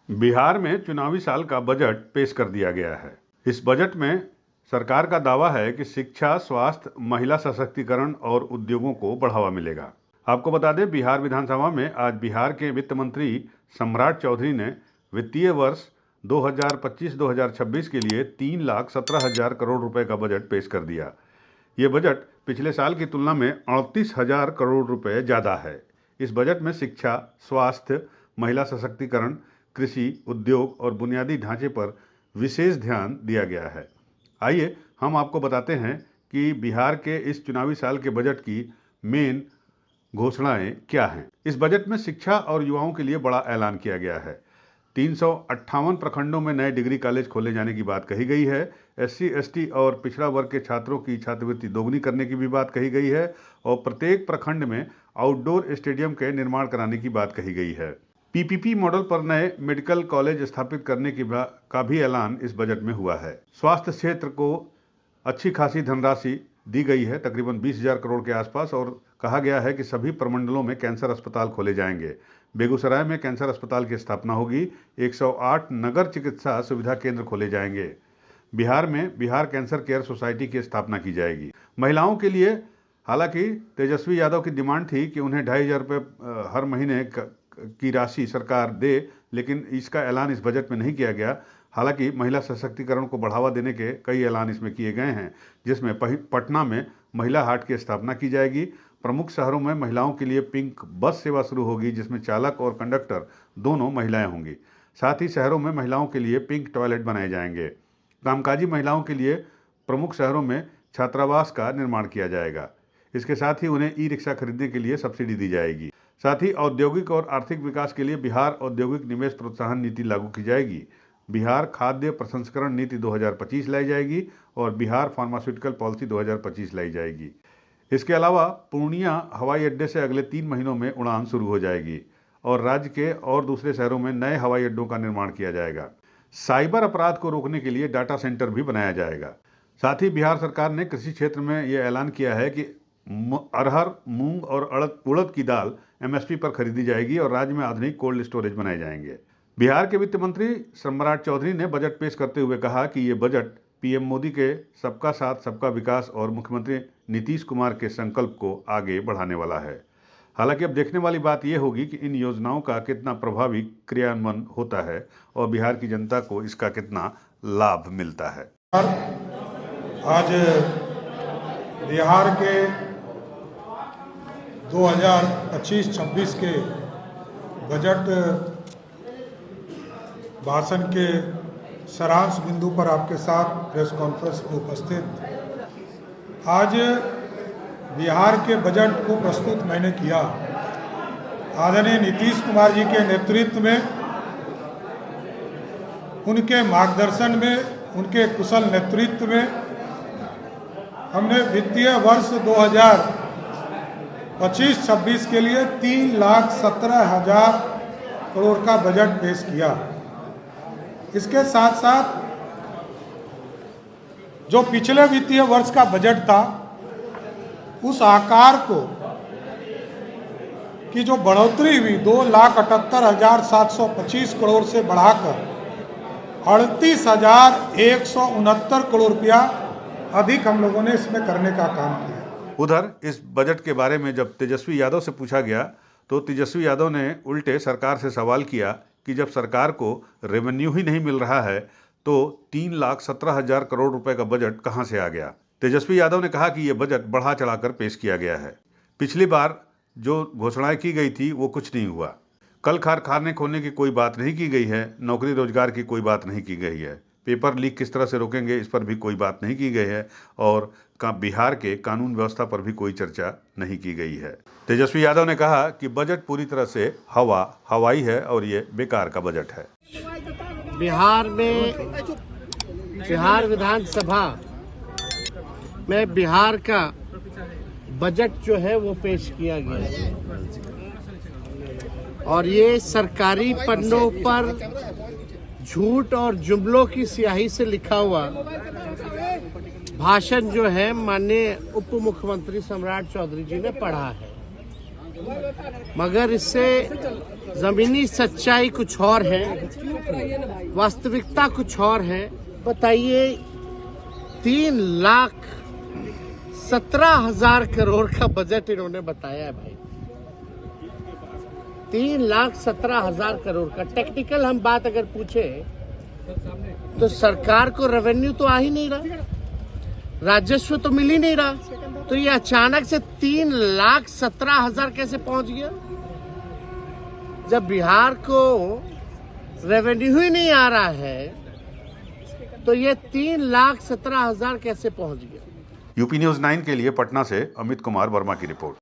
बिहार में चुनावी साल का बजट पेश कर दिया गया है। इस बजट में सरकार का दावा है कि शिक्षा, स्वास्थ्य, महिला सशक्तिकरण और उद्योगों को बढ़ावा मिलेगा। आपको बता दें, बिहार विधानसभा में आज बिहार के वित्त मंत्री सम्राट चौधरी ने वित्तीय वर्ष 2025-2026 के लिए 3,17,000 करोड़ रुपए का बजट पेश कर दिया। ये बजट पिछले साल की तुलना में 38,000 करोड़ रुपए ज़्यादा है। इस बजट में शिक्षा, स्वास्थ्य, महिला सशक्तिकरण, कृषि, उद्योग और बुनियादी ढांचे पर विशेष ध्यान दिया गया है। आइए हम आपको बताते हैं कि बिहार के इस चुनावी साल के बजट की मेन घोषणाएं क्या हैं। इस बजट में शिक्षा और युवाओं के लिए बड़ा ऐलान किया गया है। 358 प्रखंडों में नए डिग्री कॉलेज खोले जाने की बात कही गई है। SC, ST और पिछड़ा वर्ग के छात्रों की छात्रवृत्ति दोगुनी करने की भी बात कही गई है और प्रत्येक प्रखंड में आउटडोर स्टेडियम के निर्माण कराने की बात कही गई है। PPP मॉडल पर नए मेडिकल कॉलेज स्थापित करने का भी ऐलान इस बजट में हुआ है। स्वास्थ्य क्षेत्र को अच्छी खासी धनराशि दी गई है, तकरीबन 20,000 करोड़ के आसपास, और कहा गया है कि सभी प्रमंडलों में कैंसर अस्पताल खोले जाएंगे। बेगूसराय में कैंसर अस्पताल की स्थापना होगी। 108 नगर चिकित्सा सुविधा केंद्र खोले जाएंगे। बिहार में बिहार कैंसर केयर सोसाइटी की स्थापना की जाएगी। महिलाओं के लिए हालांकि तेजस्वी यादव की डिमांड थी कि उन्हें 2,500 रुपये हर महीने की राशि सरकार दे, लेकिन इसका ऐलान इस बजट में नहीं किया गया। हालांकि महिला सशक्तिकरण को बढ़ावा देने के कई ऐलान इसमें किए गए हैं, जिसमें पटना में महिला हाट की स्थापना की जाएगी। प्रमुख शहरों में महिलाओं के लिए पिंक बस सेवा शुरू होगी, जिसमें चालक और कंडक्टर दोनों महिलाएं होंगी। साथ ही शहरों में महिलाओं के लिए पिंक टॉयलेट बनाए जाएंगे। कामकाजी महिलाओं के लिए प्रमुख शहरों में छात्रावास का निर्माण किया जाएगा। इसके साथ ही उन्हें ई-रिक्शा खरीदने के लिए सब्सिडी दी जाएगी। साथ ही औद्योगिक और आर्थिक विकास के लिए बिहार औद्योगिक निवेश प्रोत्साहन नीति लागू की जाएगी। बिहार खाद्य प्रसंस्करण नीति 2025 लाई जाएगी और बिहार फार्मास्यूटिकल पॉलिसी 2025 लाई जाएगी। इसके अलावा पूर्णिया हवाई अड्डे से अगले 3 महीनों में उड़ान शुरू हो जाएगी और राज्य के और दूसरे शहरों में नए हवाई अड्डों का निर्माण किया जाएगा। साइबर अपराध को रोकने के लिए डाटा सेंटर भी बनाया जाएगा। साथ ही बिहार सरकार ने कृषि क्षेत्र में यह ऐलान किया है कि अरहर, मूंग और उड़द की दाल MSP पर खरीदी जाएगी और राज्य में आधुनिक कोल्ड स्टोरेज बनाए जाएंगे। बिहार के वित्त मंत्री सम्राट चौधरी ने बजट पेश करते हुए कहा कि ये बजट PM मोदी के सबका साथ सबका विकास और मुख्यमंत्री नीतीश कुमार के संकल्प को आगे बढ़ाने वाला है। हालांकि अब देखने वाली बात यह होगी कि इन योजनाओं का कितना प्रभावी क्रियान्वयन होता है और बिहार की जनता को इसका कितना लाभ मिलता है। आज बिहार के 2025-26 के बजट भाषण के सारांश बिंदु पर आपके साथ प्रेस कॉन्फ्रेंस में उपस्थित। आज बिहार के बजट को प्रस्तुत मैंने किया। आदरणीय नीतीश कुमार जी के नेतृत्व में, उनके मार्गदर्शन में, उनके कुशल नेतृत्व में हमने वित्तीय वर्ष 2025-26 के लिए 3,17,000 करोड़ का बजट पेश किया। इसके साथ साथ जो पिछले वित्तीय वर्ष का बजट था, उस आकार को की जो बढ़ोतरी हुई 2,78,725 करोड़ से बढ़ाकर 38,169 करोड़ रुपया अधिक हम लोगों ने इसमें करने का काम किया। उधर इस बजट के बारे में जब तेजस्वी यादव से पूछा गया तो तेजस्वी यादव ने उल्टे सरकार से सवाल किया कि जब सरकार को रेवेन्यू ही नहीं मिल रहा है तो 3,17,000 करोड़ रुपए का बजट कहां से आ गया। तेजस्वी यादव ने कहा कि यह बजट बढ़ा चढ़ाकर पेश किया गया है। पिछली बार जो घोषणाएं की गई थी वो कुछ नहीं हुआ। कल कारखाने खोलने की कोई बात नहीं की गई है। नौकरी रोजगार की कोई बात नहीं की गई है। पेपर लीक किस तरह से रोकेंगे, इस पर भी कोई बात नहीं की गई है और बिहार के कानून व्यवस्था पर भी कोई चर्चा नहीं की गई है। तेजस्वी यादव ने कहा कि बजट पूरी तरह से हवाई है और ये बेकार का बजट है। बिहार में बिहार विधानसभा में बिहार का बजट जो है वो पेश किया गया है और ये सरकारी पन्नों पर झूठ और जुमलों की स्याही से लिखा हुआ भाषण जो है माननीय उप मुख्यमंत्री सम्राट चौधरी जी ने पढ़ा है। मगर इससे जमीनी सच्चाई कुछ और है, वास्तविकता कुछ और है। बताइए, 3,17,000 करोड़ का बजट इन्होंने बताया है भाई। 3,17,000 करोड़ का। टेक्निकल हम बात अगर पूछे तो सरकार को रेवेन्यू तो आ ही नहीं रहा, राजस्व तो मिल ही नहीं रहा, तो ये अचानक से 3,17,000 कैसे पहुंच गया? जब बिहार को रेवेन्यू ही नहीं आ रहा है तो ये 3,17,000 कैसे पहुंच गया? यूपी न्यूज़ 9 के लिए पटना से अमित कुमार वर्मा की रिपोर्ट।